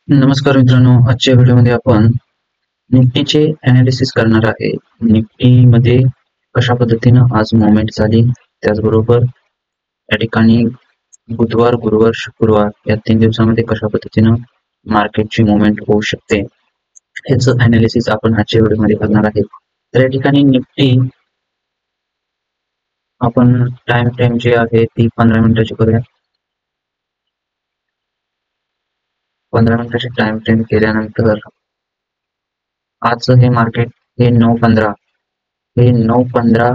नमस्कार मित्रांनो, आजच्या व्हिडिओमध्ये आपण निफ्टीचे ॲनालिसिस करणार आहे. निफ्टीमध्ये कशा पद्धतीनं आज मूव्हमेंट झाली, त्याचबरोबर या ठिकाणी बुधवार, गुरुवार, शुक्रवार या 3 दिवसामध्ये कशा पद्धतीनं मार्केटची मूव्हमेंट होऊ शकते, ह्याचं ॲनालिसिस आपण आजच्या व्हिडिओमध्ये करणार आहे. तर या ठिकाणी निफ्टी आपण टाइम फ्रेम जी आहे ती 15 मिनिटाची करूया. 15 मिनिटाची टाइम फ्रेम केल्यानंतर आजचं हे मार्केट हे 9:15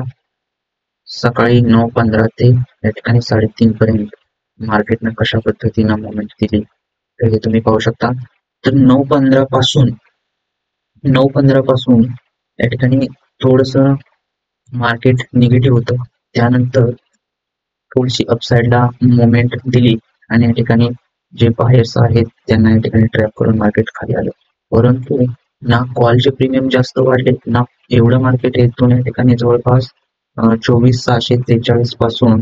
सकाळी 9:15 ते या ठिकाणी 3:30 पर्यंत मार्केटनं कशा पद्धतीनं मूव्हमेंट दिली तर हे तुम्ही पाहू शकता. तर 9:15 पासून या ठिकाणी थोडंसं मार्केट निगेटिव्ह होतं. त्यानंतर थोडीशी अपसाईडला मूव्हमेंट दिली आणि या ठिकाणी जे बायर्स आहेत त्यांना या ठिकाणी ट्रॅप करून मार्केट खाली आलं. परंतु ना कॉलचे प्रीमियम जास्त वाढले, ना एवढं मार्केट येथून या ठिकाणी जवळपास 24,643 पासून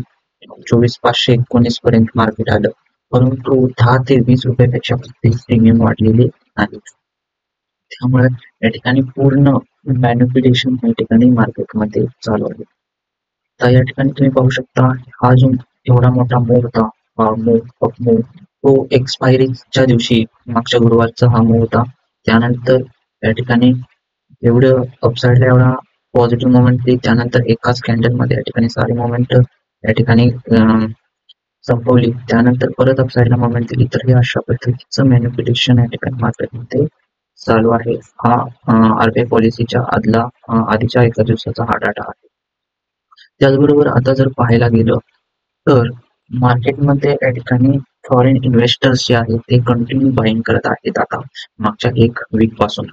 24,519 पर्यंत मार्केट आलं. परंतु 10 ते 20 रुपयापेक्षा प्रीमियम वाढलेले नाही. त्यामुळे या ठिकाणी पूर्ण मॅनिप्युलेशन या ठिकाणी मार्केटमध्ये चालू आहे. तर या ठिकाणी तुम्ही पाहू शकता, हा जो एवढा मोठा मूव्ह होता, हा मूव्ह तो एक्सपायरीच्या दिवशी मागच्या गुरुवारचा हा मूव्ह होता. त्यानंतर या ठिकाणी एवढं अपसाईडला एवढा पॉझिटिव्ह मोमेंट ती त्यानंतर एकाच कॅन्डलमध्ये या ठिकाणी सारी मोमेंट या ठिकाणी संपवली. त्यानंतर परत अपसाईडला मोमेंट दिली. तर हे अशा पद्धतीचं मॅनिप्युलेशन या ठिकाणी मार्केटमध्ये चालू आहे. हा आरबीआय पॉलिसीच्या आधीच्या एका दिवसाचा हा डाटा आहे. त्याचबरोबर आता जर पाहायला गेलं तर मार्केटमध्ये या ठिकाणी फॉरेन इन्व्हेस्टर्स जे आहेत ते कंटिन्यू बाईंग करत आहेत आता मागच्या 1 वीक पासून.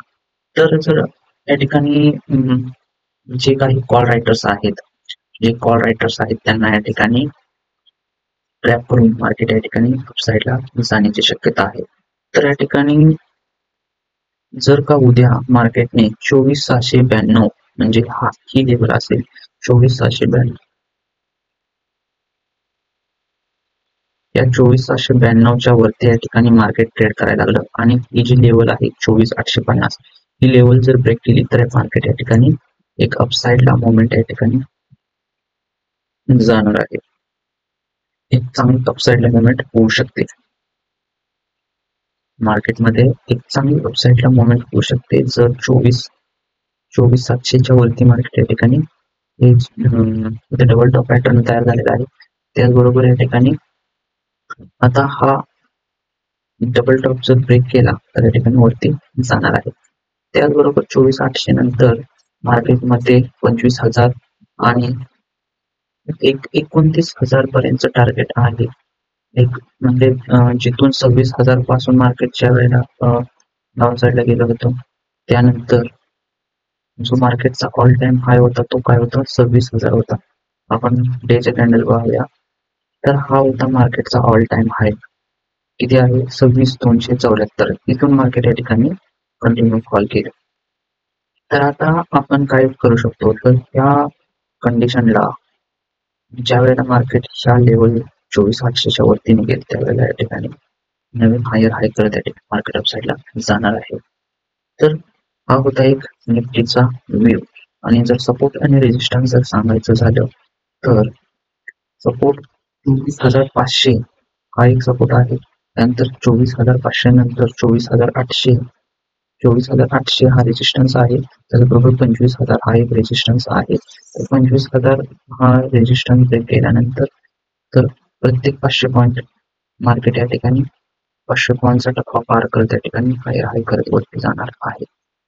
तर जर या ठिकाणी जे काही कॉल रायटर्स आहेत त्यांना या ठिकाणी ट्रॅप करून मार्केट या ठिकाणी अपसाईडला जाण्याची शक्यता आहे. तर या ठिकाणी जर का उद्या मार्केटने 24,692 म्हणजे ही लेवल असेल 24,692 या 24,692च्या वरती या ठिकाणी मार्केट ट्रेड करायला लागलं आणि ही जी लेवल आहे 24,850 ही लेवल जर ब्रेक केली तर मार्केट या ठिकाणी एक अपसाईडला मोमेंट या ठिकाणी जाणार आहे. एक चांगली अपसाईडला मोमेंट होऊ शकते. मार्केटमध्ये एक चांगली अपसाईडला मोमेंट होऊ शकते जर 24,700च्या वरती मार्केट या ठिकाणी हे डबल टॉप पॅटर्न तयार झालेला आहे. त्याचबरोबर या ठिकाणी आता हा डबल टॉप जर ब्रेक केला तर या ठिकाणी वरती जाणार आहे. त्याचबरोबर 24,800 नंतर मार्केटमध्ये 25,000 आणि 29,000 पर्यंतचं टार्गेट आहे. एक म्हणजे जिथून 26,000 पासून मार्केटच्या वेळेला डाऊन साईडला गेलं होतं, त्यानंतर जो मार्केटचा ऑल टाइम हाय होता तो काय होता 26,000 होता. आपण डेच्या कॅन्डल पाहूया तर हा होता मार्केटचा ऑल टाइम हाय. किती आहे 26,274. इथून मार्केट या ठिकाणी कंटिन्यू फॉल केलं. तर आता आपण काय करू शकतो तर या कंडिशनला ज्या वेळेला मार्केट ह्या लेवल 24,800च्या वरती निघेल त्यावेळेला या ठिकाणी नवीन हायर हाय करत या ठिकाणी मार्केट अपसाईडला जाणार आहे. तर हा होता एक निफ्टीचा व्ह्यू. आणि जर सपोर्ट आणि रेजिस्टन्स जर सांगायचं झालं तर सपोर्ट 24,500 हा एक सपोर्ट आहे. त्यानंतर 24,500 नंतर 24,800 हा रेजिस्टन्स आहे. त्याचबरोबर 25,000 हा एक रेजिस्टन्स आहे. तर 25,000 हा रेजिस्टन्स ब्रेक केल्यानंतर तर प्रत्येक 500 पॉईंट मार्केट या ठिकाणी 500 पॉईंटचा टप्पा पार करत या ठिकाणी हायर हाय करत वरती जाणार आहे.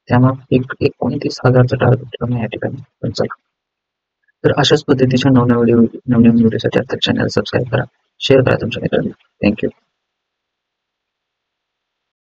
त्यामुळे 29,000चं टार्गेट या ठिकाणी पण चला. तर अशाच पद्धतीच्या नवनवीन व्हिडिओसाठी आता चॅनल सबस्क्राईब करा, शेअर करा तुमच्या मित्रांना. थँक्यू.